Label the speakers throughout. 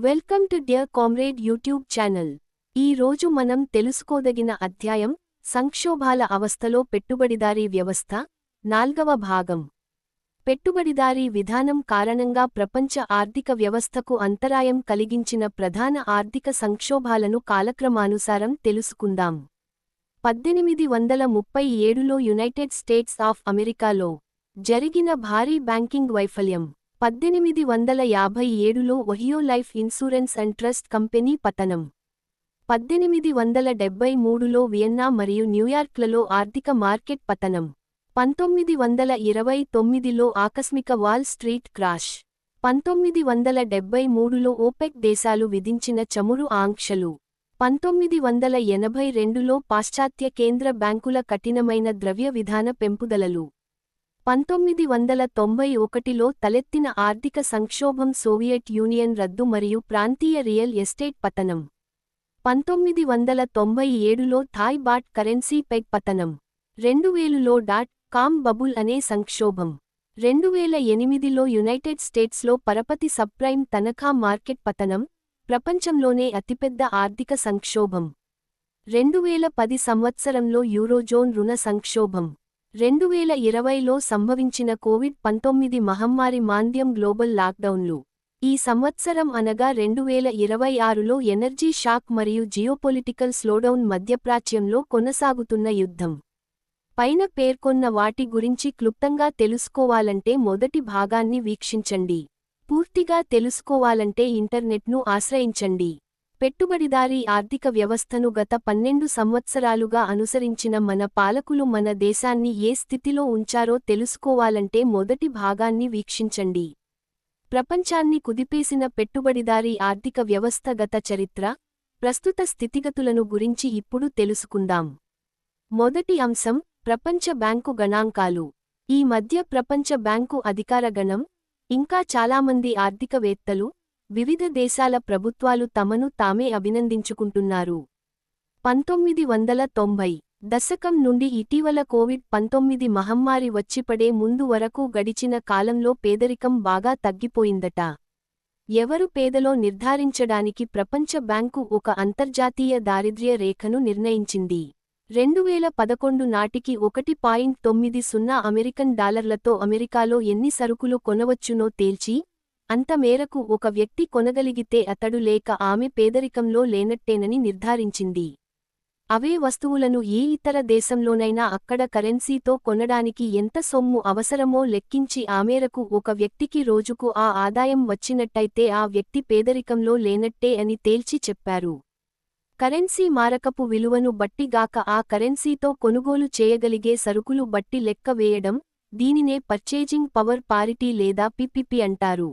Speaker 1: Welcome to dear comrade YouTube channel. ఈ రోజు మనం తెలుసుకోదగిన అధ్యాయం సంక్షోభాల అవస్థలో పెట్టుబడిదారీ వ్యవస్థ 4వ భాగం. పెట్టుబడిదారీ విధానం కారణంగా ప్రపంచ ఆర్థిక వ్యవస్థకు అంతరాయం కలిగించిన ప్రధాన ఆర్థిక సంక్షోభాలను కాలక్రమానుసారం తెలుసుకుందాం. 1837లో యునైటెడ్ స్టేట్స్ ఆఫ్ అమెరికాలో జరిగిన భారీ బ్యాంకింగ్ వైఫల్యం. 1857లో Ohio life insurance and trust company పతనం. 1873లో వియన్నా మరియు న్యూయార్క్లలో ఆర్థిక మార్కెట్ పతనం. 1929లో ఆకస్మిక వాల్ స్ట్రీట్ క్రాష్. 1973లో ఓపెక్ దేశాలు విధించిన చమురు ఆంక్షలు. 1982లో పాశ్చాత్య కేంద్ర బ్యాంకుల కఠినమైన ద్రవ్య విధాన పెంపుదలలు. 1991లో తలెత్తిన ఆర్థిక సంక్షోభం సోవియట్ యూనియన్ రద్దు మరియు ప్రాంతీయ రియల్ ఎస్టేట్ పతనం. 1997లో థాయ్ బాట్ కరెన్సీ పెగ్ పతనం. 2000లో .com బబుల్ అనే సంక్షోభం. 2008లో యునైటెడ్ స్టేట్స్లో పరపతి సబ్ప్రైమ్ తనఖా మార్కెట్ పతనం, ప్రపంచంలోనే అతిపెద్ద ఆర్థిక సంక్షోభం. 2010 సంవత్సరంలో యూరోజోన్ రుణ సంక్షోభం. 2020లో సంభవించిన కోవిడ్-19 మహమ్మారి మాంద్యం గ్లోబల్ లాక్డౌన్లు. ఈ సంవత్సరం అనగా 2026లో ఎనర్జీ షాక్ మరియు జియోపొలిటికల్ స్లోడౌన్ మధ్యప్రాచ్యంలో కొనసాగుతున్న యుద్ధం. పైన పేర్కొన్న వాటి గురించి క్లుప్తంగా తెలుసుకోవాలంటే మొదటి భాగాన్ని వీక్షించండి. పూర్తిగా తెలుసుకోవాలంటే ఇంటర్నెట్ను ఆశ్రయించండి. పెట్టుబడిదారీ ఆర్థిక వ్యవస్థను గత 12 సంవత్సరాలుగా అనుసరించిన మన పాలకులు మన దేశాన్ని ఏ స్థితిలో ఉంచారో తెలుసుకోవాలంటే మొదటి భాగాన్ని వీక్షించండి. ప్రపంచాన్ని కుదిపేసిన పెట్టుబడిదారీ ఆర్థిక వ్యవస్థ గత చరిత్ర, ప్రస్తుత స్థితిగతులను గురించి ఇప్పుడు తెలుసుకుందాం. మొదటి అంశం ప్రపంచ బ్యాంకు గణాంకాలు. ఈ మధ్య ప్రపంచ బ్యాంకు అధికార గణం, ఇంకా చాలామంది ఆర్థికవేత్తలు, వివిధ దేశాల ప్రభుత్వాలు తమను తామే అభినందించుకుంటున్నారు. 1990 దశకం నుండి ఇటీవల కోవిడ్-19 మహమ్మారి వచ్చిపడే ముందు వరకు గడిచిన కాలంలో పేదరికం బాగా తగ్గిపోయిందట. ఎవరు పేదలో నిర్ధారించడానికి ప్రపంచ బ్యాంకు ఒక అంతర్జాతీయ దారిద్ర్య రేఖను నిర్ణయించింది. 2011 నాటికి $1.90 అమెరికన్ డాలర్లతో అమెరికాలో ఎన్ని సరుకులు కొనవచ్చునో తేల్చి, అంత మేరకు ఒక వ్యక్తి కొనగలిగితే అతడు లేక ఆమె పేదరికంలో లేనట్టేనని నిర్ధారించింది. అవే వస్తువులను ఏ ఇతర దేశంలోనైనా అక్కడ కరెన్సీతో కొనడానికి ఎంత సొమ్ము అవసరమో లెక్కించి ఆ మేరకు ఒక వ్యక్తికి రోజుకు ఆ ఆదాయం వచ్చినట్టయితే ఆ వ్యక్తి పేదరికంలో లేనట్టే అని తేల్చి చెప్పారు. కరెన్సీ మారకపు విలువను బట్టి గాక ఆ కరెన్సీతో కొనుగోలు చేయగలిగే సరుకులు బట్టి లెక్క వేయడం, దీనినే పర్చేజింగ్ పవర్ పారిటీ లేదా పిపిపి అంటారు.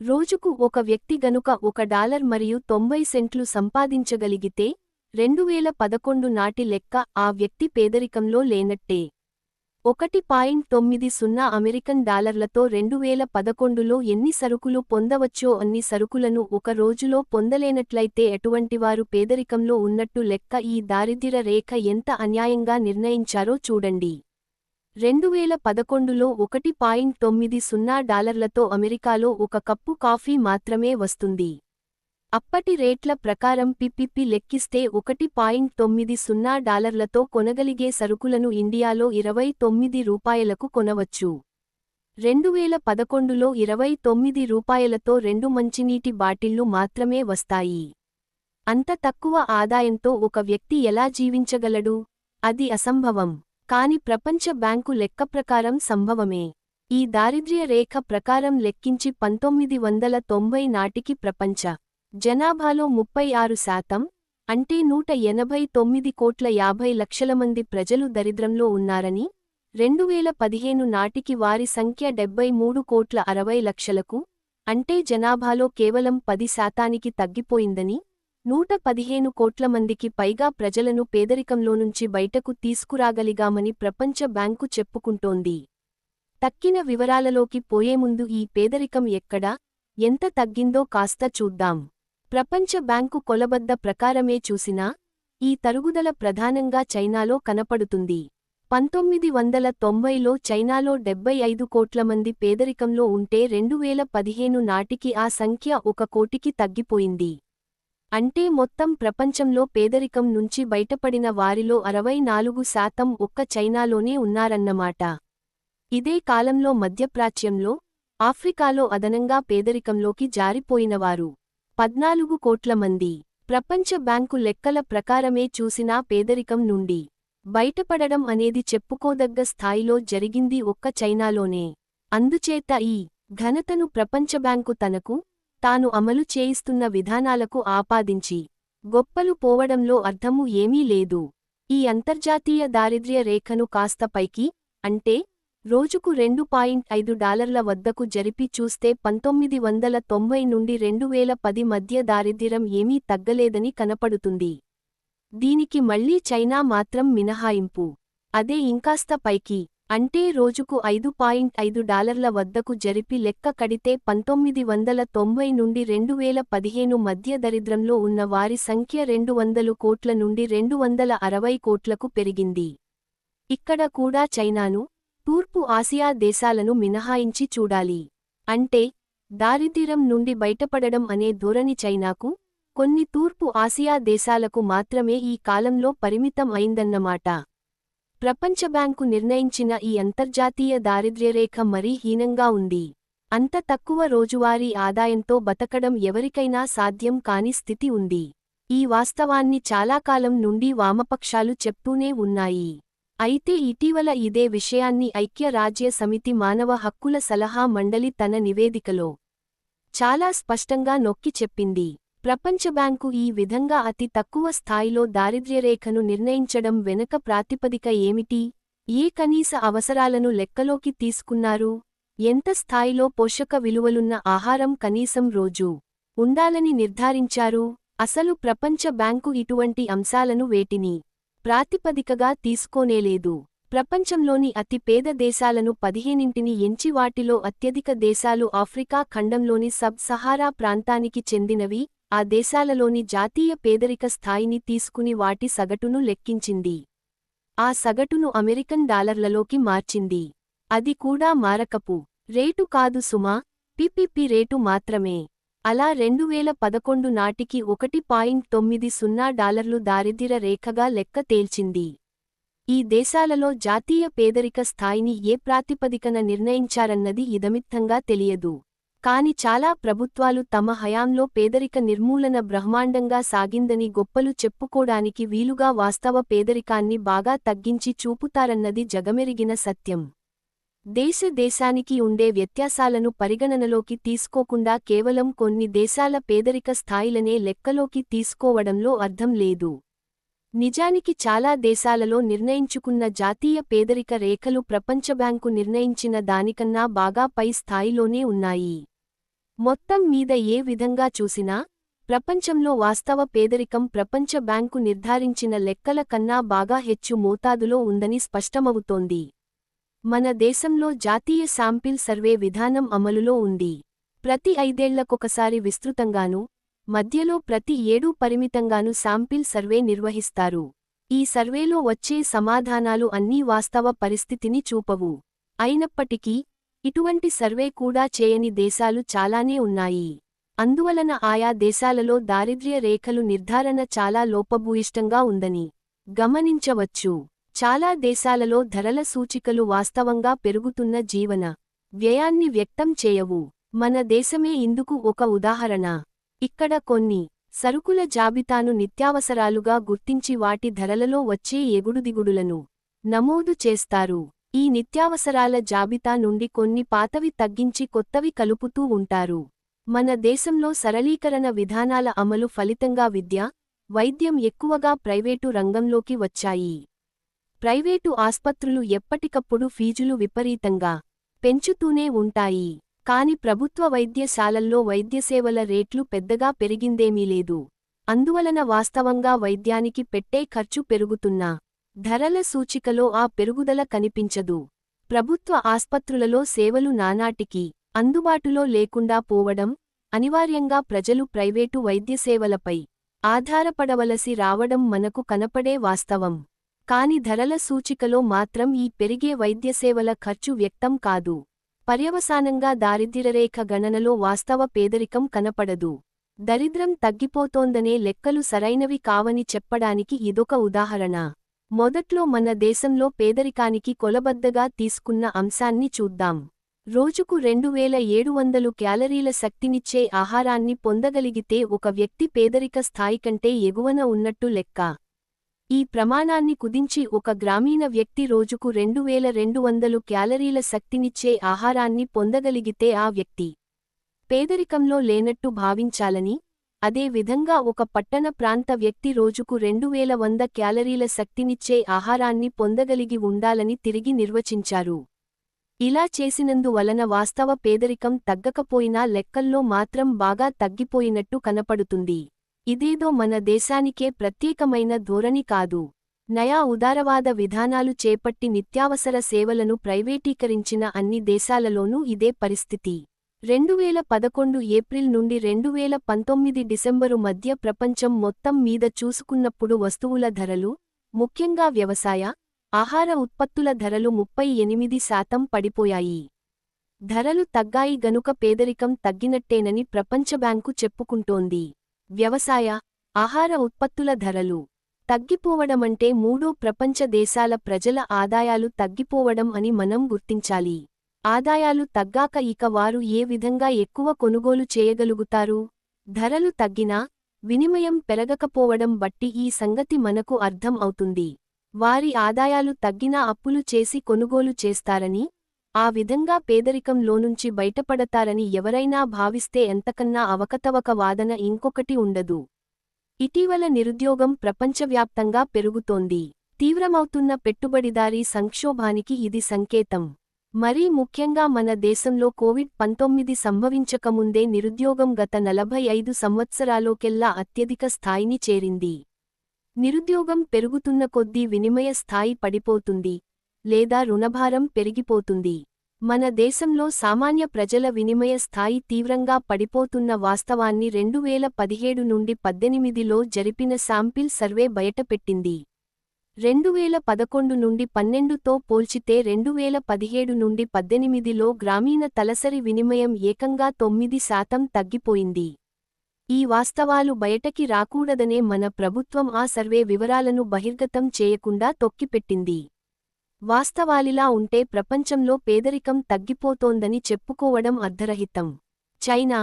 Speaker 1: రోజుకు ఒక వ్యక్తి గనుక $1 మరియు 90 సెంట్లు సంపాదించగలిగితే 2011 నాటి లెక్క ఆ వ్యక్తి పేదరికంలో లేనట్టే. 1.90 అమెరికన్ డాలర్లతో 2011లో ఎన్ని సరుకులు పొందవచ్చో అన్ని సరుకులను ఒక రోజులో పొందలేనట్లయితే ఎటువంటివారు పేదరికంలో ఉన్నట్టు లెక్క. ఈ దారిద్ర్య రేఖ ఎంత అన్యాయంగా నిర్ణయించారో చూడండి. 2011లో $1.90 అమెరికాలో ఒక కప్పు కాఫీ మాత్రమే వస్తుంది. అప్పటి రేట్ల ప్రకారం పిపిపి లెక్కిస్తే $1.90 కొనగలిగే సరుకులను ఇండియాలో ₹29కు కొనవచ్చు. 2011లో ₹29తో 2 మంచినీటి బాటిళ్లు మాత్రమే వస్తాయి. అంత తక్కువ ఆదాయంతో ఒక వ్యక్తి ఎలా జీవించగలడు? అది అసంభవం. కాని ప్రపంచ బ్యాంకు లెక్క ప్రకారం సంభవమే. ఈ దారిద్ర్య రేఖ ప్రకారం లెక్కించి 1990 నాటికి ప్రపంచ జనాభాలో 36%, అంటే 189,50,00,000 మంది ప్రజలు దరిద్రంలో ఉన్నారని, 2015 నాటికి వారి సంఖ్య 73,60,00,000కు, అంటే జనాభాలో కేవలం 10% తగ్గిపోయిందని, 115 కోట్ల మందికి పైగా ప్రజలను పేదరికంలోనుంచి బయటకు తీసుకురాగలిగామని ప్రపంచ బ్యాంకు చెప్పుకుంటోంది. తక్కిన వివరాలలోకి పోయేముందు ఈ పేదరికం ఎక్కడ, ఎంత తగ్గిందో కాస్త చూద్దాం. ప్రపంచ బ్యాంకు కొలబద్ద ప్రకారమే చూసినా, ఈ తరుగుదల ప్రధానంగా చైనాలో కనపడుతుంది. 1990లో చైనాలో 75 కోట్ల మంది పేదరికంలో ఉంటే 2015 నాటికి ఆ సంఖ్య 1 కోటికి తగ్గిపోయింది. అంటే మొత్తం ప్రపంచంలో పేదరికం నుంచి బయటపడిన వారిలో 64% ఒక్క చైనాలోనే ఉన్నారన్నమాట. ఇదే కాలంలో మధ్యప్రాచ్యంలో, ఆఫ్రికాలో అదనంగా పేదరికంలోకి జారిపోయినవారు 14 కోట్ల మంది. ప్రపంచ బ్యాంకు లెక్కల ప్రకారమే చూసినా పేదరికం నుండి బయటపడడం అనేది చెప్పుకోదగ్గ స్థాయిలో జరిగింది ఒక్క చైనాలోనే. అందుచేత ఈ ఘనతను ప్రపంచబ్యాంకు తనకు తాను అమలు చేయిస్తున్న విధానాలకు ఆపాదించి గొప్పలు పోవడంలో అర్థము ఏమీ లేదు. ఈ అంతర్జాతీయ దారిద్ర్య రేఖను కాస్త పైకి, అంటే రోజుకు $2.5 వద్దకు జరిపి చూస్తే 1990 నుండి 2010 మధ్య దారిద్ర్యం ఏమీ తగ్గలేదని కనపడుతుంది. దీనికి మళ్లీ చైనా మాత్రం మినహాయింపు. అదే ఇంకాస్త పైకి, అంటే రోజుకు $5.5 వద్దకు జరిపి లెక్క కడితే 1990 నుండి 2015 మధ్య దరిద్రంలో ఉన్న వారి సంఖ్య 200 కోట్ల నుండి 260 కోట్లకు పెరిగింది. ఇక్కడ కూడా చైనాను, తూర్పు ఆసియా దేశాలను మినహాయించి చూడాలి. అంటే దారిద్ర్యం నుండి బయటపడడం అనే ధోరణి చైనాకు, కొన్ని తూర్పు ఆసియా దేశాలకు మాత్రమే ఈ కాలంలో పరిమితం అయిందన్నమాట. ప్రపంచబ్యాంకు నిర్ణయించిన ఈ అంతర్జాతీయ దారిద్ర్యరేఖ మరీ హీనంగా ఉంది. అంత తక్కువ రోజువారీ ఆదాయంతో బతకడం ఎవరికైనా సాధ్యం కాని స్థితి ఉంది. ఈ వాస్తవాన్ని చాలా కాలం నుండి వామపక్షాలు చెప్తూనే ఉన్నాయి. అయితే ఇటీవల ఇదే విషయాన్ని ఐక్యరాజ్య సమితి మానవ హక్కుల సలహా మండలి తన నివేదికలో చాలా స్పష్టంగా నొక్కి చెప్పింది. ప్రపంచబ్యాంకు ఈ విధంగా అతి తక్కువ స్థాయిలో దారిద్ర్యరేఖను నిర్ణయించడం వెనక ప్రాతిపదిక ఏమిటి? ఏ కనీస అవసరాలను లెక్కలోకి తీసుకున్నారు? ఎంత స్థాయిలో పోషక విలువలున్న ఆహారం కనీసం రోజూ ఉండాలని నిర్ధారించారు? అసలు ప్రపంచ బ్యాంకు ఇటువంటి అంశాలను వేటిని ప్రాతిపదికగా తీసుకోనేలేదు. ప్రపంచంలోని అతి పేద దేశాలను 15ని ఎంచి వాటిలో అత్యధిక దేశాలు ఆఫ్రికా ఖండంలోని సబ్ సహారా ప్రాంతానికి చెందినవి. ఆ దేశాలలోని జాతీయ పేదరిక స్థాయిని తీసుకుని వాటి సగటును లెక్కించింది. ఆ సగటును అమెరికన్ డాలర్లలోకి మార్చింది. అది కూడా మారకపు రేటు కాదు సుమా, పిపిపి రేటు మాత్రమే. అలా 2011 నాటికి $1.90 దారిద్ర్య రేఖగా లెక్క తేల్చింది. ఈ దేశాలలో జాతీయ పేదరిక స్థాయిని ఏ ప్రాతిపదికన నిర్ణయించారన్నది ఇదమిత్తంగా తెలియదు. కాని చాలా ప్రభుత్వాలు తమ హయాంలో పేదరిక నిర్మూలన బ్రహ్మాండంగా సాగిందని గొప్పలు చెప్పుకోడానికి వీలుగా వాస్తవ పేదరికాన్ని బాగా తగ్గించి చూపుతారన్నది జగమెరిగిన సత్యం. దేశానికి ఉండే వ్యత్యాసాలను పరిగణనలోకి తీసుకోకుండా కేవలం కొన్ని దేశాల పేదరిక స్థాయిలనే లెక్కలోకి తీసుకోవడంలో అర్థం లేదు. నిజానికి చాలా దేశాలలో నిర్ణయించుకున్న జాతీయ పేదరిక రేఖలు ప్రపంచబ్యాంకు నిర్ణయించిన దానికన్నా బాగా పై స్థాయిలోనే ఉన్నాయి. మొత్తం మీద ఏ విధంగా చూసినా ప్రపంచంలో వాస్తవ పేదరికం ప్రపంచ బ్యాంకు నిర్ధారించిన లెక్కల కన్నా బాగా హెచ్చు మోతాదులో ఉందని స్పష్టమవుతోంది. మన దేశంలో జాతీయ శాంపిల్ సర్వే విధానం అమలులో ఉంది. ప్రతి 5 ఏళ్లకొకసారి విస్తృతంగానూ, మధ్యలో ప్రతి 7 పరిమితంగానూ శాంపిల్ సర్వే నిర్వహిస్తారు. ఈ సర్వేలో వచ్చే సమాధానాలు అన్నీ వాస్తవ పరిస్థితిని చూపవు. అయినప్పటికీ ఇటువంటి సర్వే కూడా చేయని దేశాలు చాలానే ఉన్నాయి. అందువలన ఆయా దేశాలలో దారిద్ర్య రేఖలు నిర్ధారణ చాలా లోపభూయిష్టంగా ఉందని గమనించవచ్చు. చాలా దేశాలలో ధరల సూచికలు వాస్తవంగా పెరుగుతున్న జీవన వ్యయాన్ని వ్యక్తం చేయవు. మన దేశమే ఇందుకు ఒక ఉదాహరణ. ఇక్కడ కొన్ని సరుకుల జాబితాను నిత్యావసరాలుగా గుర్తించి వాటి ధరలలో వచ్చే ఎగుడుదిగుడులను నమోదు చేస్తారు. ఈ నిత్యావసరాల జాబితా నుండి కొన్ని పాతవి తగ్గించి కొత్తవి కలుపుతూ ఉంటారు. మన దేశంలో సరళీకరణ విధానాల అమలు ఫలితంగా విద్య, వైద్యం ఎక్కువగా ప్రైవేటు రంగంలోకి వచ్చాయి. ప్రైవేటు ఆస్పత్రులు ఎప్పటికప్పుడు ఫీజులు విపరీతంగా పెంచుతూనే ఉంటాయి. కాని ప్రభుత్వ వైద్యశాలల్లో వైద్యసేవల రేట్లు పెద్దగా పెరిగిందేమీ లేదు. అందువలన వాస్తవంగా వైద్యానికి పెట్టే ఖర్చు పెరుగుతున్నా ధరల సూచికలో ఆ పెరుగుదల కనిపించదు. ప్రభుత్వ ఆస్పత్రులలో సేవలు నానాటికి అందుబాటులో లేకుండా పోవడం, అనివార్యంగా ప్రజలు ప్రైవేటు వైద్యసేవలపై ఆధారపడవలసి రావడం మనకు కనపడే వాస్తవం. కాని ధరల సూచికలో మాత్రం ఈ పెరిగే వైద్యసేవల ఖర్చు వ్యక్తం కాదు. పర్యవసానంగా దారిద్ర్యరేఖ గణనలో వాస్తవ పేదరికం కనపడదు. దరిద్రం తగ్గిపోతోందనే లెక్కలు సరైనవి కావని చెప్పడానికి ఇదొక ఉదాహరణ. మొదట్లో మన దేశంలో పేదరికానికి కొలబద్దగా తీసుకున్న అంశాన్ని చూద్దాం. రోజుకు 2700 క్యాలరీల శక్తినిచ్చే ఆహారాన్ని పొందగలిగితే ఒక వ్యక్తి పేదరిక స్థాయి కంటే ఎగువన ఉన్నట్టు లెక్క. ఈ ప్రమాణాన్ని కుదించి ఒక గ్రామీణ వ్యక్తి రోజుకు 2200 క్యాలరీల శక్తినిచ్చే ఆహారాన్ని పొందగలిగితే ఆ వ్యక్తి పేదరికంలో లేనట్టు భావించాలని, అదే విధంగా ఒక పట్టణ ప్రాంత వ్యక్తి రోజుకు 2100 క్యాలరీల శక్తినిచ్చే ఆహారాన్ని పొందగలిగి ఉండాలని తిరిగి నిర్వచించారు. ఇలా చేసినందువలన వాస్తవ పేదరికం తగ్గకపోయినా లెక్కల్లో మాత్రం బాగా తగ్గిపోయినట్టు కనపడుతుంది. ఇదేదో మన దేశానికే ప్రత్యేకమైన ధోరణి కాదు. నయా ఉదారవాద విధానాలు చేపట్టి నిత్యావసర సేవలను ప్రైవేటీకరించిన అన్ని దేశాలలోనూ ఇదే పరిస్థితి. 2011 ఏప్రిల్ నుండి 2019 డిసెంబరు మధ్య ప్రపంచం మొత్తం మీద చూసుకున్నప్పుడు వస్తువుల ధరలు, ముఖ్యంగా వ్యవసాయ, ఆహార ఉత్పత్తుల ధరలు 38% పడిపోయాయి. ధరలు తగ్గాయి గనుక పేదరికం తగ్గినట్టేనని ప్రపంచ బ్యాంకు చెప్పుకుంటోంది. వ్యవసాయ, ఆహార ఉత్పత్తుల ధరలు తగ్గిపోవడమంటే మూడో ప్రపంచ దేశాల ప్రజల ఆదాయాలు తగ్గిపోవడం అని మనం గుర్తించాలి. ఆదాయాలు తగ్గాక ఇక వారు ఏ విధంగా ఎక్కువ కొనుగోలు చేయగలుగుతారు? ధరలు తగ్గినా, వినిమయం పెరగకపోవడం బట్టి ఈ సంగతి మనకు అర్థం అవుతుంది. వారి ఆదాయాలు తగ్గినా అప్పులు చేసి కొనుగోలు చేస్తారని, ఆ విధంగా పేదరికంలోనుంచి బయటపడతారని ఎవరైనా భావిస్తే ఎంతకన్నా అవకతవక వాదన ఇంకొకటి ఉండదు. ఇటీవల నిరుద్యోగం ప్రపంచవ్యాప్తంగా పెరుగుతోంది. తీవ్రమవుతున్న పెట్టుబడిదారీ సంక్షోభానికి ఇది సంకేతం. మరీ ముఖ్యంగా మన దేశంలో కోవిడ్-19 సంభవించకముందే నిరుద్యోగం గత 45 సంవత్సరాలోకెల్లా అత్యధిక స్థాయిని చేరింది. నిరుద్యోగం పెరుగుతున్న కొద్దీ వినిమయ స్థాయి పడిపోతుంది, లేదా రుణభారం పెరిగిపోతుంది. మన దేశంలో సామాన్య ప్రజల వినిమయ స్థాయి తీవ్రంగా పడిపోతున్న వాస్తవాన్ని 2017 నుండి 18లో జరిపిన శాంపిల్ సర్వే బయటపెట్టింది. 2011 నుండి 12తో పోల్చితే 2017 నుండి 18లో గ్రామీణ తలసరి వినిమయం ఏకంగా 9% తగ్గిపోయింది. ఈ వాస్తవాలు బయటకి రాకూడదనే మన ప్రభుత్వం ఆ సర్వే వివరాలను బహిర్గతం చేయకుండా తొక్కిపెట్టింది. వాస్తవాలిలా ఉంటే ప్రపంచంలో పేదరికం తగ్గిపోతోందని చెప్పుకోవడం అర్థరహితం. చైనా,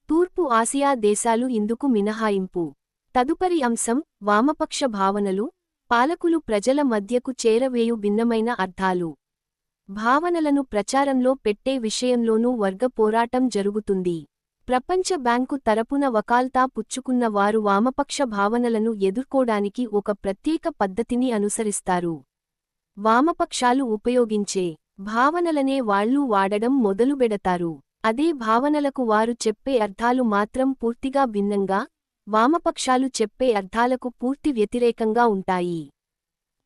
Speaker 1: తూర్పు ఆసియా దేశాలు ఇందుకు మినహాయింపు. తదుపరి అంశం వామపక్ష భావనలు, పాలకులు ప్రజల మధ్యకు చేరవేయు భిన్నమైన అర్థాలు. భావనలను ప్రచారంలో పెట్టే విషయంలోనూ వర్గ పోరాటం జరుగుతుంది. ప్రపంచ బ్యాంకు తరపున వకాల్తా పుచ్చుకున్న వారు వామపక్ష భావనలను ఎదుర్కోడానికి ఒక ప్రత్యేక పద్ధతిని అనుసరిస్తారు. వామపక్షాలు ఉపయోగించే భావనలనే వాళ్లూ వాడడం మొదలుబెడతారు. అదే భావనలకు వారు చెప్పే అర్థాలు మాత్రం పూర్తిగా భిన్నంగా, వామపక్షాలు చెప్పే అర్థాలకు పూర్తి వ్యతిరేకంగా ఉంటాయి.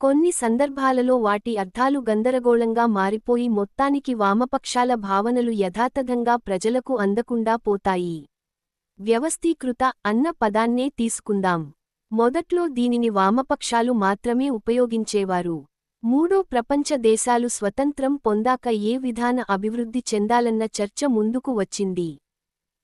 Speaker 1: కొన్ని సందర్భాలలో వాటి అర్థాలు గందరగోళంగా మారిపోయి మొత్తానికి వామపక్షాల భావనలు యథాతథంగా ప్రజలకు అందకుండా పోతాయి. వ్యవస్థీకృత అన్న పదాన్నే తీసుకుందాం. మొదట్లో దీనిని వామపక్షాలు మాత్రమే ఉపయోగించేవారు. మూడో ప్రపంచ దేశాలు స్వతంత్రం పొందాక ఏ విధాన అభివృద్ధి చెందాలన్న చర్చ ముందుకు వచ్చింది.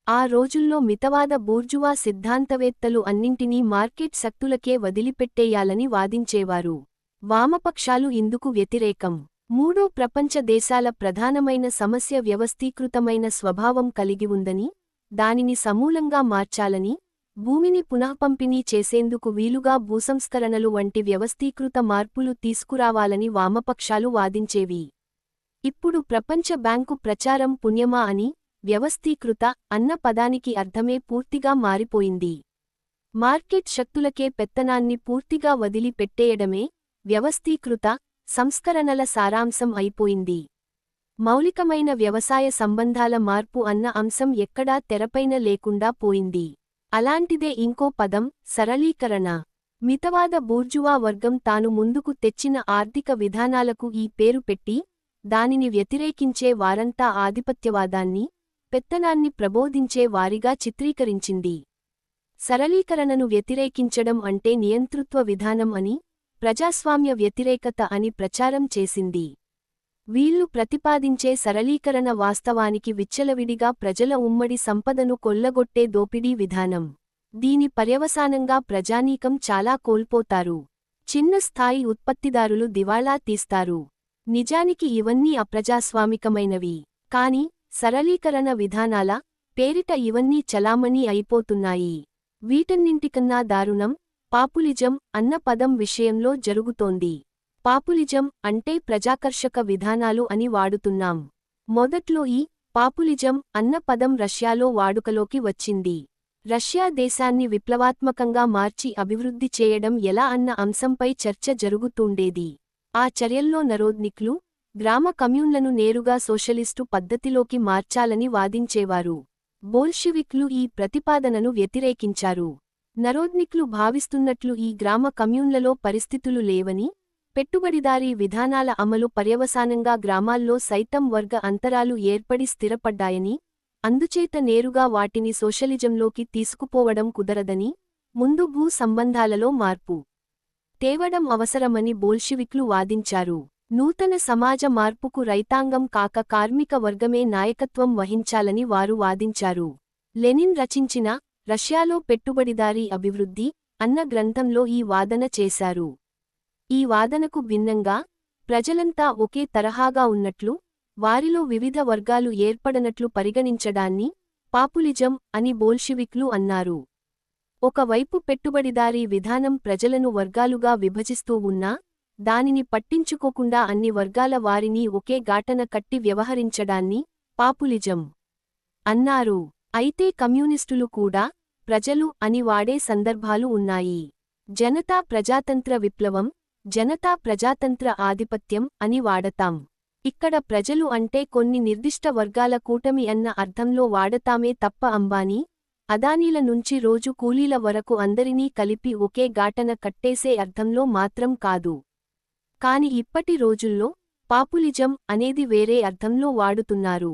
Speaker 1: ఆ రోజుల్లో మితవాద బూర్జువా సిద్ధాంతవేత్తలు అన్నింటినీ మార్కెట్ శక్తులకే వదిలిపెట్టేయాలని వాదించేవారు. వామపక్షాలు ఇందుకు వ్యతిరేకం. మూడో ప్రపంచ దేశాల ప్రధానమైన సమస్య వ్యవస్థీకృతమైన స్వభావం కలిగి ఉందని, దానిని సమూలంగా మార్చాలని, భూమిని పునఃపంపిణీ చేసేందుకు వీలుగా భూసంస్కరణలు వంటి వ్యవస్థీకృత మార్పులు తీసుకురావాలని వామపక్షాలు వాదించేవి. ఇప్పుడు ప్రపంచ బ్యాంకు ప్రచారం పుణ్యమా అని, వ్యవస్థీకృత అన్న పదానికి అర్థమే పూర్తిగా మారిపోయింది. మార్కెట్ శక్తులకే పెత్తనాన్ని పూర్తిగా వదిలి పెట్టేయడమే వ్యవస్థీకృత సంస్కరణల సారాంశం అయిపోయింది. మౌలికమైన వ్యవసాయ సంబంధాల మార్పు అన్న అంశం ఎక్కడా తెరపైన లేకుండా పోయింది. అలాంటిదే ఇంకో పదం, సరళీకరణ. మితవాద బూర్జువా వర్గం తాను ముందుకు తెచ్చిన ఆర్థిక విధానాలకు ఈ పేరు పెట్టి, దానిని వ్యతిరేకించే వారంతా ఆధిపత్యవాదాన్ని, పెత్తనాన్ని ప్రబోధించే వారిగా చిత్రీకరించింది. సరళీకరణను వ్యతిరేకించడం అంటే నియంతృత్వ విధానం అని, ప్రజాస్వామ్య వ్యతిరేకత అని ప్రచారం చేసింది. వీళ్లు ప్రతిపాదించే సరళీకరణ వాస్తవానికి విచ్చలవిడిగా ప్రజల ఉమ్మడి సంపదను కొల్లగొట్టే దోపిడీ విధానం. దీని పర్యవసానంగా ప్రజానీకం చాలా కోల్పోతారు. చిన్న స్థాయి ఉత్పత్తిదారులు దివాళా తీస్తారు. నిజానికి ఇవన్నీ అప్రజాస్వామికమైనవి. కాని సరళీకరణ విధానాల పేరిట ఇవన్నీ చలామణీ అయిపోతున్నాయి. వీటన్నింటికన్నా దారుణం పాపులిజం అన్న పదం విషయంలో జరుగుతోంది. పాపులిజం అంటే ప్రజాకర్షక విధానాలు అని వాడుతున్నాం. మొదట్లో ఈ పాపులిజం అన్న పదం రష్యాలో వాడుకలోకి వచ్చింది. రష్యా దేశాన్ని విప్లవాత్మకంగా మార్చి అభివృద్ధి చేయడం ఎలా అన్న అంశంపై చర్చ జరుగుతుండేది. ఆ చర్యల్లో నరోద్నిక్లు గ్రామ కమ్యూన్లను నేరుగా సోషలిస్టు పద్ధతిలోకి మార్చాలని వాదించేవారు. బోల్షివిక్లు ఈ ప్రతిపాదనను వ్యతిరేకించారు. నరోద్నిక్లు భావిస్తున్నట్లు ఈ గ్రామ కమ్యూన్లలో పరిస్థితులు లేవని, పెట్టుబడిదారీ విధానాల అమలు పర్యవసానంగా గ్రామాల్లో సైతం వర్గ అంతరాలు ఏర్పడి స్థిరపడ్డాయని, అందుచేత నేరుగా వాటిని సోషలిజంలోకి తీసుకుపోవడం కుదరదని, ముందు భూ సంబంధాలలో మార్పు తేవడం అవసరమని బోల్షివిక్లు వాదించారు. నూతన సమాజ మార్పుకు రైతాంగం కాక కార్మిక వర్గమే నాయకత్వం వహించాలని వారు వాదించారు. లెనిన్ రచించిన రష్యాలో పెట్టుబడిదారీ అభివృద్ధి అన్న గ్రంథంలో ఈ వాదన చేశారు. ఈ వాదనకు భిన్నంగా ప్రజలంతా ఒకే తరహాగా ఉన్నట్లు, వారిలో వివిధ వర్గాలు ఏర్పడనట్లు పరిగణించడాన్ని పాపులిజం అని బోల్షివిక్లు అన్నారు. ఒకవైపు పెట్టుబడిదారీ విధానం ప్రజలను వర్గాలుగా విభజిస్తూ ఉన్నా, దానిని పట్టించుకోకుండా అన్ని వర్గాల వారిని ఒకే గాటన కట్టి వ్యవహరించడాన్ని పాపులిజం అన్నారు. అయితే కమ్యూనిస్టులు కూడా ప్రజలు అని వాడే సందర్భాలు ఉన్నాయి. జనతా ప్రజాతంత్ర విప్లవం, జనతా ప్రజాతంత్ర ఆధిపత్యం అని వాడతాం. ఇక్కడ ప్రజలు అంటే కొన్ని నిర్దిష్ట వర్గాల కూటమి అన్న అర్థంలో వాడతామే తప్ప అంబానీ, అదానీల నుంచి రోజు కూలీల వరకు అందరినీ కలిపి ఒకే గాటన కట్టేసే అర్థంలో మాత్రం కాదు. కాని ఇప్పటి రోజుల్లో పాపులిజం అనేది వేరే అర్థంలో వాడుతున్నారు.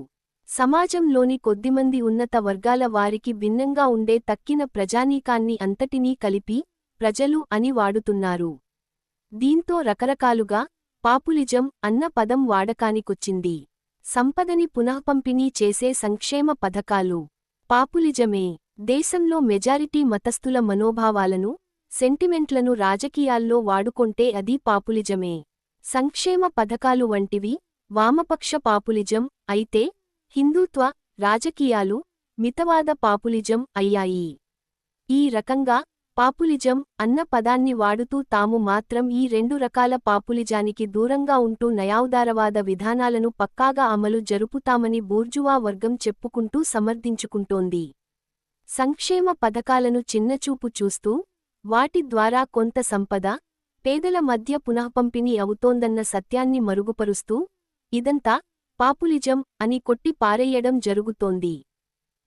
Speaker 1: సమాజంలోని కొద్దిమంది ఉన్నత వర్గాల వారికి భిన్నంగా ఉండే తక్కిన ప్రజానీకాన్ని అంతటినీ కలిపి ప్రజలు అని వాడుతున్నారు. దీంతో రకరకాలుగా పాపులిజం అన్న పదం వాడకానికొచ్చింది. సంపదని పునఃపంపిణీ చేసే సంక్షేమ పథకాలు పాపులిజమే. దేశంలో మెజారిటీ మతస్థుల మనోభావాలను, సెంటిమెంట్లను రాజకీయాల్లో వాడుకొంటే అది పాపులిజమే. సంక్షేమ పథకాలు వంటివి వామపక్ష పాపులిజం అయితే, హిందూత్వ రాజకీయాలు మితవాద పాపులిజం అయ్యాయి. ఈ రకంగా పాపులిజం అన్న పదాన్ని వాడుతూ తాము మాత్రం ఈ రెండు రకాల పాపులిజానికి దూరంగా ఉంటూ నయోదారవాద విధానాలను పక్కాగా అమలు జరుపుతామని బూర్జువా వర్గం చెప్పుకుంటూ సమర్థించుకుంటోంది. సంక్షేమ పథకాలను చిన్నచూపు చూస్తూ, వాటి ద్వారా కొంత సంపద పేదల మధ్య పునఃపంపిణీ అవుతోందన్న సత్యాన్ని మరుగుపరుస్తూ, ఇదంతా పాపులిజం అని కొట్టి పారేయడం జరుగుతోంది.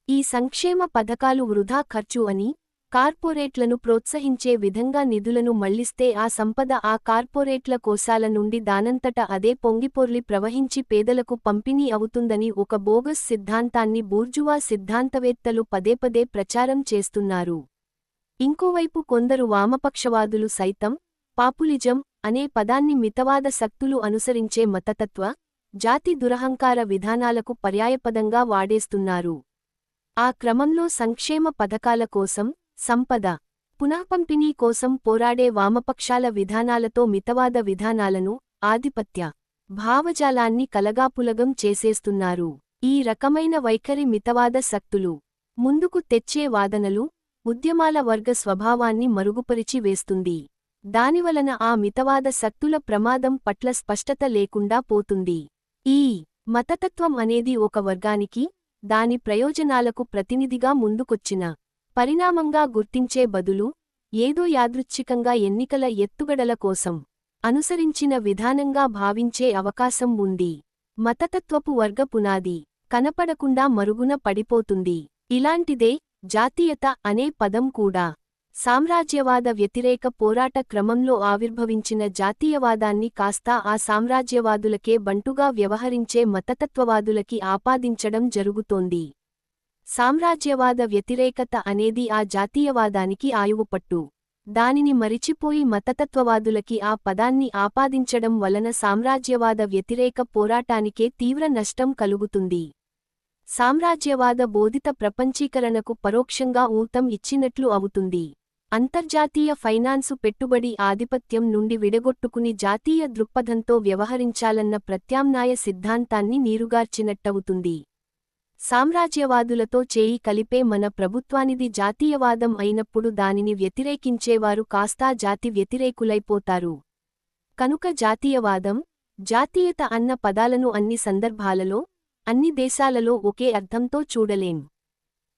Speaker 1: ఈ సంక్షేమ పథకాలు వృధా ఖర్చు అని, కార్పొరేట్లను ప్రోత్సహించే విధంగా నిధులను మళ్లిస్తే ఆ సంపద ఆ కార్పొరేట్ల కోశాల నుండి దానంతట అదే పొంగిపొర్లి ప్రవహించి పేదలకు పంపిణీ అవుతుందని ఒక బోగస్ సిద్ధాంతాన్ని బూర్జువా సిద్ధాంతవేత్తలు పదేపదే ప్రచారం చేస్తున్నారు. ఇంకోవైపు కొందరు వామపక్షవాదులు సైతం పాపులిజం అనే పదాన్ని మితవాద శక్తులు అనుసరించే మతతత్వ, జాతి దురహంకార విధానాలకు పర్యాయపదంగా వాడేస్తున్నారు. ఆ క్రమంలో సంక్షేమ పథకాల కోసం, సంపద పునఃపంపిణీ కోసం పోరాడే వామపక్షాల విధానాలతో మితవాద విధానాలను, ఆధిపత్య భావజాలాన్ని కలగాపులగం చేసేస్తున్నారు. ఈ రకమైన వైఖరి మితవాద శక్తులు ముందుకు తెచ్చే వాదనలు, ఉద్యమాల వర్గ స్వభావాన్ని మరుగుపరిచి వేస్తుంది. దానివలన ఆ మితవాద శక్తుల ప్రమాదం పట్ల స్పష్టత లేకుండా పోతుంది. ఈ మతతత్వం అనేది ఒక వర్గానికి, దాని ప్రయోజనాలకు ప్రతినిధిగా ముందుకొచ్చిన పరిణామంగా గుర్తించే బదులు, ఏదో యాదృచ్ఛికంగా ఎన్నికల ఎత్తుగడల కోసం అనుసరించిన విధానంగా భావించే అవకాశం ఉంది. మతతత్వపు వర్గ పునాది కనపడకుండా మరుగున పడిపోతుంది. ఇలాంటిదే జాతీయత అనే పదం కూడా. సామ్రాజ్యవాద వ్యతిరేక పోరాట క్రమంలో ఆవిర్భవించిన జాతీయవాదాన్ని కాస్తా ఆ సామ్రాజ్యవాదులకే బంటుగా వ్యవహరించే మతతత్వవాదులకి ఆపాదించడం జరుగుతోంది. సామ్రాజ్యవాద వ్యతిరేకత అనేది ఆ జాతీయవాదానికి ఆయువుపట్టు. దానిని మరిచిపోయి మతతత్వవాదులకి ఆ పదాన్ని ఆపాదించడం వలన సామ్రాజ్యవాద వ్యతిరేక పోరాటానికే తీవ్ర నష్టం కలుగుతుంది. సామ్రాజ్యవాద బోధిత ప్రపంచీకరణకు పరోక్షంగా ఊతం ఇచ్చినట్లు అవుతుంది. అంతర్జాతీయ ఫైనాన్సు పెట్టుబడి ఆధిపత్యం నుండి విడగొట్టుకుని జాతీయ దృక్పథంతో వ్యవహరించాలన్న ప్రత్యామ్నాయ సిద్ధాంతాన్ని నీరుగార్చినట్టవుతుంది. సామ్రాజ్యవాదులతో చేయి కలిపే మన ప్రభుత్వానిది జాతీయవాదం అయినప్పుడు దానిని వ్యతిరేకించేవారు కాస్తా జాతి వ్యతిరేకులైపోతారు. కనుక జాతీయవాదం, జాతీయత అన్న పదాలను అన్ని సందర్భాలలో, అన్ని దేశాలలో ఒకే అర్థంతో చూడలేం.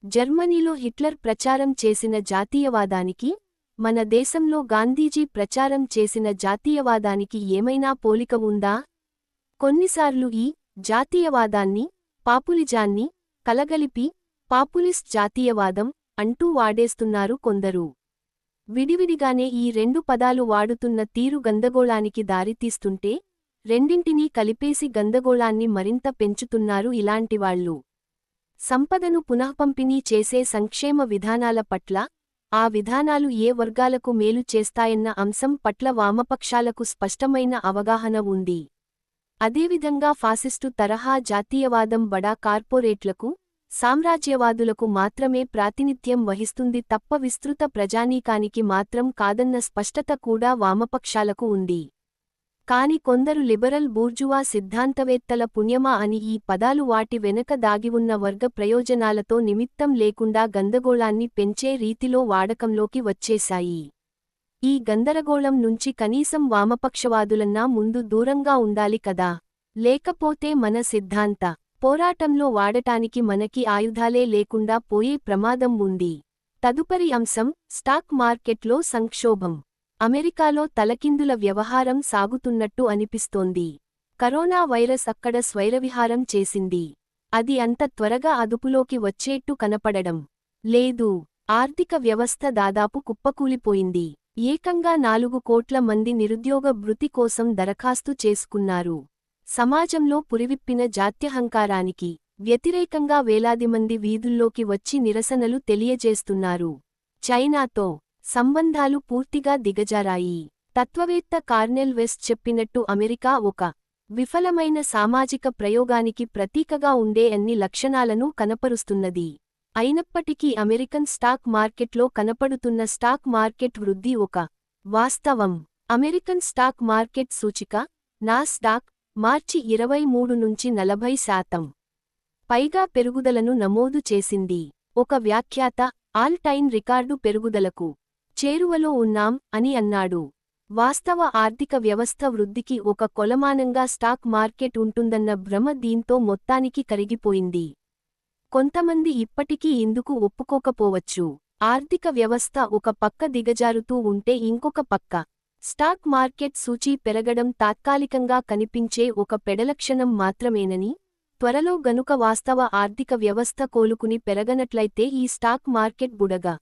Speaker 1: జర్మనీలో హిట్లర్ ప్రచారం చేసిన జాతీయవాదానికి, మన దేశంలో గాంధీజీ ప్రచారం చేసిన జాతీయవాదానికి ఏమైనా పోలిక ఉందా? కొన్నిసార్లు ఈ జాతీయవాదాన్ని, పాపులిజాన్ని కలగలిపి పాపులిస్ట్ జాతీయవాదం అంటూ వాడేస్తున్నారు కొందరు. విడివిడిగానే ఈ రెండు పదాలు వాడుతున్న తీరు గందగోళానికి దారితీస్తుంటే, రెండింటినీ కలిపేసి గందగోళాన్ని మరింత పెంచుతున్నారు ఇలాంటివాళ్లు. సంపదను పునఃపంపిణీ చేసే సంక్షేమ విధానాల పట్ల, ఆ విధానాలు ఏ వర్గాలకు మేలు చేస్తాయన్న అంశం పట్ల వామపక్షాలకు స్పష్టమైన అవగాహన ఉంది. అదేవిధంగా ఫాసిస్టు తరహా జాతీయవాదం బడా కార్పొరేట్లకు, సామ్రాజ్యవాదులకు మాత్రమే ప్రాతినిధ్యం వహిస్తుంది తప్ప విస్తృత ప్రజానీకానికి మాత్రం కాదన్న స్పష్టత కూడా వామపక్షాలకు ఉంది. కాని కొందరు లిబరల్ బూర్జువా సిద్ధాంతవేత్తల పుణ్యమా అని ఈ పదాలు వాటి వెనక దాగివున్న వర్గ ప్రయోజనాలతో నిమిత్తం లేకుండా గందగోళాన్ని పెంచే రీతిలో వాడకంలోకి వచ్చేశాయి. ఈ గందరగోళం నుంచి కనీసం వామపక్షవాదులన్నా ముందు దూరంగా ఉండాలి కదా. లేకపోతే మన సిద్ధాంత పోరాటంలో వాడటానికి మనకి ఆయుధాలే లేకుండా పోయే ప్రమాదం ఉంది. తదుపరి అంశం స్టాక్ మార్కెట్లో సంక్షోభం. అమెరికాలో తలకిందుల వ్యవహారం సాగుతున్నట్టు అనిపిస్తోంది. కరోనా వైరస్ అక్కడ స్వైరవిహారం చేసింది. అది అంత త్వరగా అదుపులోకి వచ్చేట్టు కనపడడం లేదు. ఆర్థిక వ్యవస్థ దాదాపు కుప్పకూలిపోయింది. ఏకంగా 4 కోట్ల మంది నిరుద్యోగ భృతి కోసం దరఖాస్తు చేసుకున్నారు. సమాజంలో పురివిప్పిన జాత్యహంకారానికి వ్యతిరేకంగా వేలాది మంది వీధుల్లోకి వచ్చి నిరసనలు తెలియజేస్తున్నారు. చైనాతో సంబంధాలు పూర్తిగా దిగజారాయి. తత్వవేత్త కార్నెల్ వెస్ట్ చెప్పినట్టు అమెరికా ఒక విఫలమైన సామాజిక ప్రయోగానికి ప్రతీకగా ఉండే అన్ని లక్షణాలను కనపరుస్తున్నది. అయినప్పటికీ అమెరికన్ స్టాక్ మార్కెట్లో కనపడుతున్న స్టాక్ మార్కెట్ వృద్ధి ఒక వాస్తవం. అమెరికన్ స్టాక్ మార్కెట్ సూచిక నాస్డాక్ మార్చి 23 నుంచి 40% పైగా పెరుగుదలను నమోదు చేసింది. ఒక వ్యాఖ్యాత ఆల్ టైమ్ రికార్డు పెరుగుదలకు చేరువలో ఉన్నాం అని అన్నాడు. వాస్తవ ఆర్థిక వ్యవస్థ వృద్ధికి ఒక కొలమానంగా స్టాక్ మార్కెట్ ఉంటుందన్న భ్రమ దీంతో మొత్తానికి కరిగిపోయింది. కొంతమంది ఇప్పటికీ ఇందుకు ఒప్పుకోకపోవచ్చు. ఆర్థిక వ్యవస్థ ఒక పక్క దిగజారుతూ ఉంటే ఇంకొక పక్క స్టాక్ మార్కెట్ సూచీ పెరగడం తాత్కాలికంగా కనిపించే ఒక పెడలక్షణం మాత్రమేనని, త్వరలో గనుక వాస్తవ ఆర్థిక వ్యవస్థ కోలుకుని పెరగనట్లయితే ఈ స్టాక్ మార్కెట్ బుడగ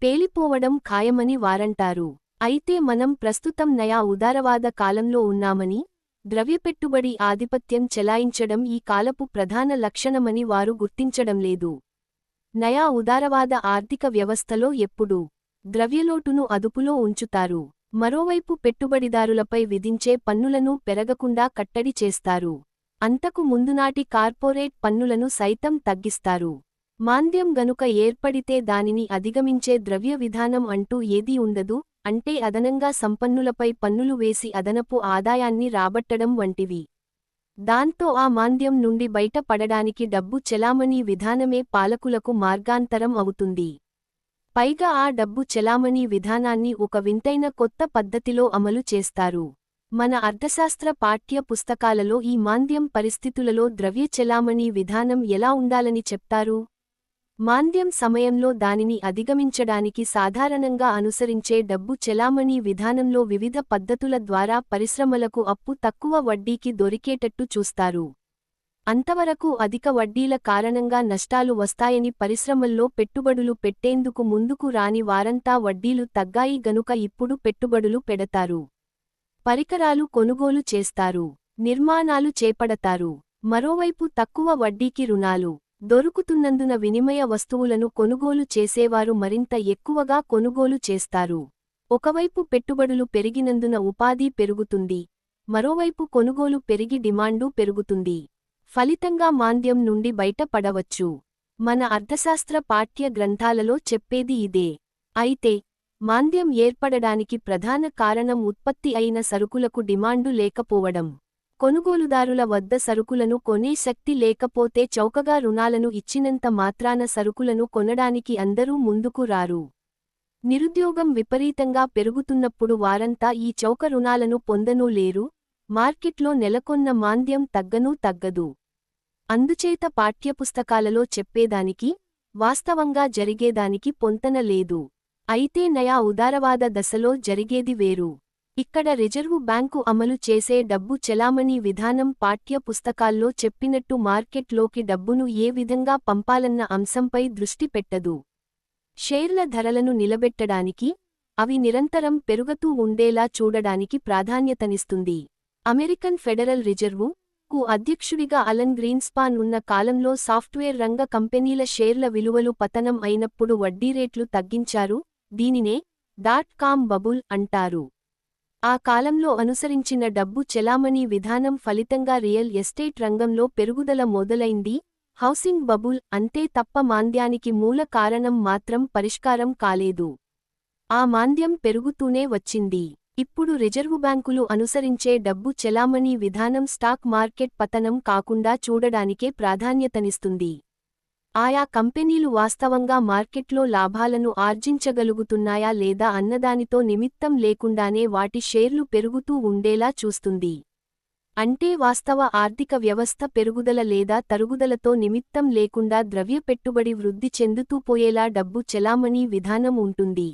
Speaker 1: పేలిపోవడం ఖాయమని వారంటారు. అయితే మనం ప్రస్తుతం నయా ఉదారవాద కాలంలో ఉన్నామని, ద్రవ్యపెట్టుబడి ఆధిపత్యం చెలాయించడం ఈ కాలపు ప్రధాన లక్షణమని వారు గుర్తించడంలేదు. నయా ఉదారవాద ఆర్థిక వ్యవస్థలో ఎప్పుడూ ద్రవ్యలోటును అదుపులో ఉంచుతారు. మరోవైపు పెట్టుబడిదారులపై విధించే పన్నులను పెరగకుండా కట్టడి చేస్తారు. అంతకు ముందునాటి కార్పొరేట్ పన్నులను సైతం తగ్గిస్తారు. మాంద్యం గనుక ఏర్పడితే దానిని అధిగమించే ద్రవ్య విధానం అంటూ ఏదీ ఉండదు. అంటే అదనంగా సంపన్నులపై పన్నులు వేసి అదనపు ఆదాయాన్ని రాబట్టడం వంటివి. దాంతో ఆ మాంద్యం నుండి బయట పడడానికి డబ్బు చెలామణీ విధానమే పాలకులకు మార్గాంతరం అవుతుంది. పైగా ఆ డబ్బు చెలామణీ విధానాన్ని ఒక వింతైన కొత్త పద్ధతిలో అమలు చేస్తారు. మన అర్థశాస్త్ర పాఠ్య పుస్తకాలలో ఈ మాంద్యం పరిస్థితులలో ద్రవ్య చెలామణీ విధానం ఎలా ఉండాలని చెప్తారు? మాంద్యం సమయంలో దానిని అధిగమించడానికి సాధారణంగా అనుసరించే డబ్బు చెలామణీ విధానంలో వివిధ పద్ధతుల ద్వారా పరిశ్రమలకు అప్పు తక్కువ వడ్డీకి దొరికేటట్టు చూస్తారు. అంతవరకు అధిక వడ్డీల కారణంగా నష్టాలు వస్తాయని పరిశ్రమల్లో పెట్టుబడులు పెట్టేందుకు ముందుకు రాని వారంతా వడ్డీలు తగ్గాయి గనుక ఇప్పుడు పెట్టుబడులు పెడతారు. పరికరాలు కొనుగోలు చేస్తారు. నిర్మాణాలు చేపడతారు. మరోవైపు తక్కువ వడ్డీకి రుణాలు దొరుకుతున్నందున వినిమయ వస్తువులను కొనుగోలు చేసేవారు మరింత ఎక్కువగా కొనుగోలు చేస్తారు. ఒకవైపు పెట్టుబడులు పెరిగినందున ఉపాధి పెరుగుతుంది, మరోవైపు కొనుగోలు పెరిగి డిమాండు పెరుగుతుంది. ఫలితంగా మాంద్యం నుండి బయట పడవచ్చు. మన అర్థశాస్త్ర పాఠ్య గ్రంథాలలో చెప్పేది ఇదే. అయితే మాంద్యం ఏర్పడడానికి ప్రధాన కారణం ఉత్పత్తి అయిన సరుకులకు డిమాండు లేకపోవడం. కొనుగోలుదారుల వద్ద సరుకులను కొనే శక్తి లేకపోతే చౌకగా రుణాలను ఇచ్చినంత మాత్రాన సరుకులను కొనడానికి అందరూ ముందుకు రారు. నిరుద్యోగం విపరీతంగా పెరుగుతున్నప్పుడు వారంతా ఈ చౌక రుణాలను పొందనూ లేరు. మార్కెట్లో నెలకొన్న మాంద్యం తగ్గదు. అందుచేత పాఠ్యపుస్తకాలలో చెప్పేదానికి, వాస్తవంగా జరిగేదానికి పొంతన లేదు. అయితే నయా ఉదారవాద దశలో జరిగేది వేరు. ఇక్కడ రిజర్వు బ్యాంకు అమలు చేసే డబ్బు చెలామణీ విధానం పాఠ్య పుస్తకాల్లో చెప్పినట్టు మార్కెట్లోకి డబ్బును ఏ విధంగా పంపాలన్న అంశంపై దృష్టి పెట్టదు. షేర్ల ధరలను నిలబెట్టడానికి, అవి నిరంతరం పెరుగుతూ ఉండేలా చూడడానికి ప్రాధాన్యతనిస్తుంది. అమెరికన్ ఫెడరల్ రిజర్వు కు అధ్యక్షుడిగా అలన్ గ్రీన్స్పాన్ ఉన్న కాలంలో సాఫ్ట్వేర్ రంగ కంపెనీల షేర్ల విలువలు పతనం అయినప్పుడు వడ్డీరేట్లు తగ్గించారు. దీనినే .com బబుల్ అంటారు. ఆ కాలంలో అనుసరించిన డబ్బు చెలామణీ విధానం ఫలితంగా రియల్ ఎస్టేట్ రంగంలో పెరుగుదల మొదలైంది. హౌసింగ్ బబుల్ అంతే తప్ప మాంద్యానికి మూల కారణం మాత్రం పరిష్కారం కాలేదు. ఆ మాంద్యం పెరుగుతూనే వచ్చింది. ఇప్పుడు రిజర్వు బ్యాంకులు అనుసరించే డబ్బు చెలామణీ విధానం స్టాక్ మార్కెట్ పతనం కాకుండా చూడడానికే ప్రాధాన్యతనిస్తుంది. ఆయా కంపెనీలు వాస్తవంగా మార్కెట్లో లాభాలను ఆర్జించగలుగుతున్నాయా లేదా అన్నదానితో నిమిత్తం లేకుండానే వాటి షేర్లు పెరుగుతూ ఉండేలా చూస్తుంది. అంటే వాస్తవ ఆర్థిక వ్యవస్థ పెరుగుదల లేదా తరుగుదలతో నిమిత్తం లేకుండా ద్రవ్య పెట్టుబడి వృద్ధి చెందుతూ పోయేలా డబ్బు చెలామణీ విధానం ఉంటుంది.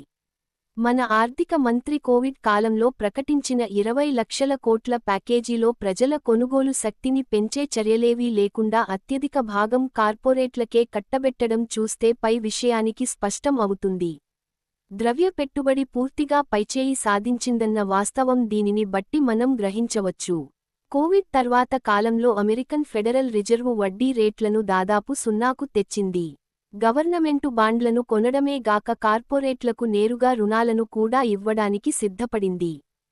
Speaker 1: మన ఆర్థిక మంత్రి కోవిడ్ కాలంలో ప్రకటించిన 20 లక్షల కోట్ల ప్యాకేజీలో ప్రజల కొనుగోలు శక్తిని పెంచే చర్యలేవీ లేకుండా అత్యధిక భాగం కార్పొరేట్లకే కట్టబెట్టడం చూస్తే పై విషయానికి స్పష్టం అవుతుంది. ద్రవ్య పెట్టుబడి పూర్తిగా పైచేయి సాధించిందన్న వాస్తవం దీనిని బట్టి మనం గ్రహించవచ్చు. కోవిడ్ తర్వాత కాలంలో అమెరికన్ ఫెడరల్ రిజర్వు వడ్డీ రేట్లను దాదాపు సున్నాకు తెచ్చింది. గవర్నమెంటు బాండ్లను కొనడమే గాక కార్పొరేట్లకు నేరుగా రుణాలను కూడా ఇవ్వడానికి సిద్ధపడింది.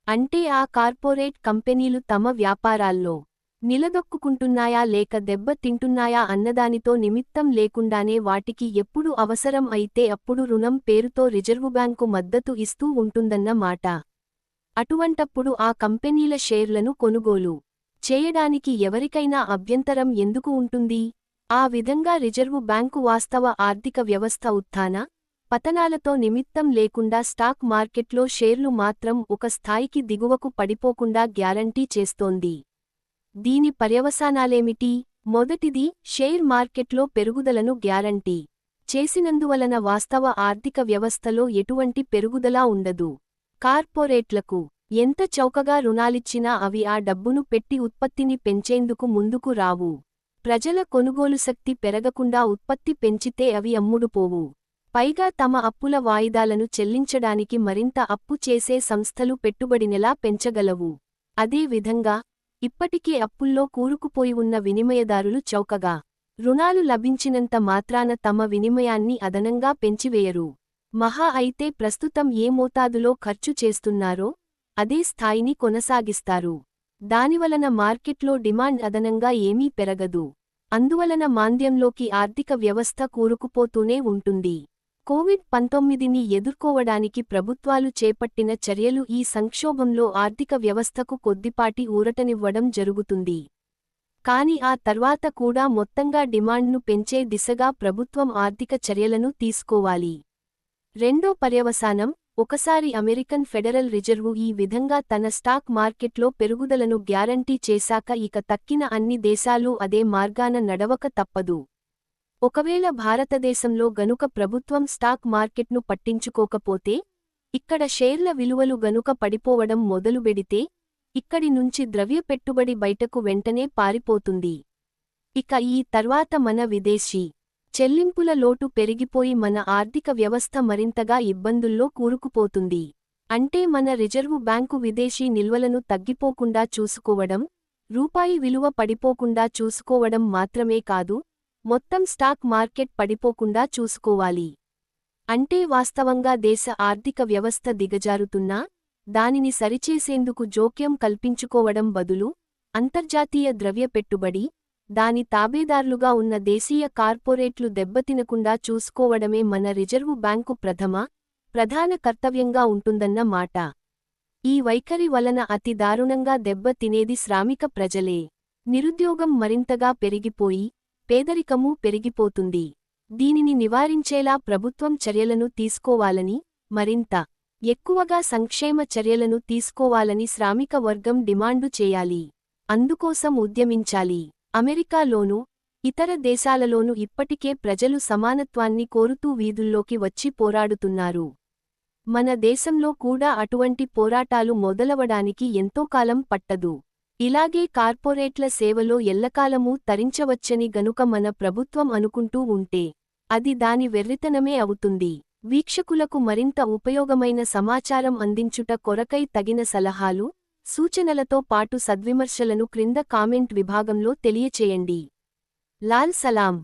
Speaker 1: అంటే ఆ కార్పొరేట్ కంపెనీలు తమ వ్యాపారాల్లో నిలదొక్కుంటున్నాయా లేక దెబ్బ తింటున్నాయా అన్నదానితో నిమిత్తం లేకుండానే వాటికి ఎప్పుడు అవసరం అయితే అప్పుడు రుణం పేరుతో రిజర్వు బ్యాంకు మద్దతు ఇస్తూ ఉంటుందన్న మాట. అటువంటప్పుడు ఆ కంపెనీల షేర్లను కొనుగోలు చేయడానికి ఎవరికైనా అభ్యంతరం ఎందుకు ఉంటుంది? ఆ విధంగా రిజర్వు బ్యాంకు వాస్తవ ఆర్థిక వ్యవస్థ ఉత్థాన పతనాలతో నిమిత్తం లేకుండా స్టాక్ మార్కెట్లో షేర్లు మాత్రం ఒక స్థాయికి దిగువకు పడిపోకుండా గ్యారంటీ చేస్తోంది. దీని పర్యవసానాలేమిటి? మొదటిది, షేర్ మార్కెట్లో పెరుగుదలను గ్యారంటీ చేసినందువలన వాస్తవ ఆర్థిక వ్యవస్థలో ఎటువంటి పెరుగుదలా ఉండదు. కార్పొరేట్లకు ఎంత చౌకగా రుణాలిచ్చినా అవి ఆ డబ్బును పెట్టి ఉత్పత్తిని పెంచేందుకు ముందుకు రావు. ప్రజల కొనుగోలుశక్తి పెరగకుండా ఉత్పత్తి పెంచితే అవి అమ్ముడుపోవు. పైగా తమ అప్పుల వాయిదాలను చెల్లించడానికి మరింత అప్పు చేసే సంస్థలు పెట్టుబడినెలా పెంచగలవు. అదే విధంగా ఇప్పటికే అప్పుల్లో కూరుకుపోయి ఉన్న వినిమయదారులు చౌకగా రుణాలు లభించినంత మాత్రాన తమ వినిమయాన్ని అదనంగా పెంచివేయరు. మహా అయితే ప్రస్తుతం ఏ మోతాదులో ఖర్చు చేస్తున్నారో అదే స్థాయిని కొనసాగిస్తారు. దానివలన మార్కెట్లో డిమాండ్ అదనంగా ఏమీ పెరగదు. అందువలన మాంద్యంలోకి ఆర్థిక వ్యవస్థ కూరుకుపోతూనే ఉంటుంది. కోవిడ్-19ని ఎదుర్కోవడానికి ప్రభుత్వాలు చేపట్టిన చర్యలు ఈ సంక్షోభంలో ఆర్థిక వ్యవస్థకు కొద్దిపాటి ఊరటనివ్వడం జరుగుతుంది. కాని ఆ తర్వాత కూడా మొత్తంగా డిమాండ్ను పెంచే దిశగా ప్రభుత్వం ఆర్థిక చర్యలను తీసుకోవాలి. రెండో పర్యవసానం, ఒకసారి అమెరికన్ ఫెడరల్ రిజర్వు ఈ విధంగా తన స్టాక్ మార్కెట్లో పెరుగుదలను గ్యారంటీ చేశాక ఇక తక్కిన అన్ని దేశాలూ అదే మార్గాన నడవక తప్పదు. ఒకవేళ భారతదేశంలో గనుక ప్రభుత్వం స్టాక్ మార్కెట్ను పట్టించుకోకపోతే, ఇక్కడ షేర్ల విలువలు గనుక పడిపోవడం మొదలుబెడితే, ఇక్కడి నుంచి ద్రవ్య పెట్టుబడి బయటకు వెంటనే పారిపోతుంది. ఇక ఈ తర్వాత మన విదేశీ చెల్లింపుల లోటు పెరిగిపోయి మన ఆర్థిక వ్యవస్థ మరింతగా ఇబ్బందుల్లో కూరుకుపోతుంది. అంటే మన రిజర్వు బ్యాంకు విదేశీ నిల్వలను తగ్గిపోకుండా చూసుకోవడం, రూపాయి విలువ పడిపోకుండా చూసుకోవడం మాత్రమే కాదు, మొత్తం స్టాక్ మార్కెట్ పడిపోకుండా చూసుకోవాలి. అంటే వాస్తవంగా దేశ ఆర్థిక వ్యవస్థ దిగజారుతున్నా, దానిని సరిచేసేందుకు జోక్యం కల్పించుకోవడం బదులు, అంతర్జాతీయ ద్రవ్య పెట్టుబడి, దాని తాబేదార్లుగా ఉన్న దేశీయ కార్పొరేట్లు దెబ్బతినకుండా చూసుకోవడమే మన రిజర్వు బ్యాంకు ప్రధాన కర్తవ్యంగా ఉంటుందన్న మాట. ఈ వైఖరి వలన అతి దారుణంగా దెబ్బ తినేది శ్రామిక ప్రజలే. నిరుద్యోగం మరింతగా పెరిగిపోయి, పేదరికమూ పెరిగిపోతుంది. దీనిని నివారించేలా ప్రభుత్వం చర్యలను తీసుకోవాలని, మరింత ఎక్కువగా సంక్షేమ చర్యలను తీసుకోవాలని శ్రామిక వర్గం డిమాండు చేయాలి. అందుకోసం ఉద్యమించాలి. అమెరికాలోనూ, ఇతర దేశాలలోనూ ఇప్పటికే ప్రజలు సమానత్వాన్ని కోరుతూ వీధుల్లోకి వచ్చి పోరాడుతున్నారు. మన దేశంలో కూడా అటువంటి పోరాటాలు మొదలవడానికి ఎంతో కాలం పట్టదు. ఇలాగే కార్పొరేట్ల సేవలో ఎల్లకాలమూ తరించవచ్చని గనుక మన ప్రభుత్వం అనుకుంటూ ఉంటే, అది దాని వెర్రితనమే అవుతుంది. వీక్షకులకు మరింత ఉపయోగమైన సమాచారం అందించుట కొరకై తగిన సలహాలు, సూచనలతో పాటు సద్విమర్శలను క్రింద కామెంట్ విభాగంలో తెలియచేయండి. లాల్ సలాం.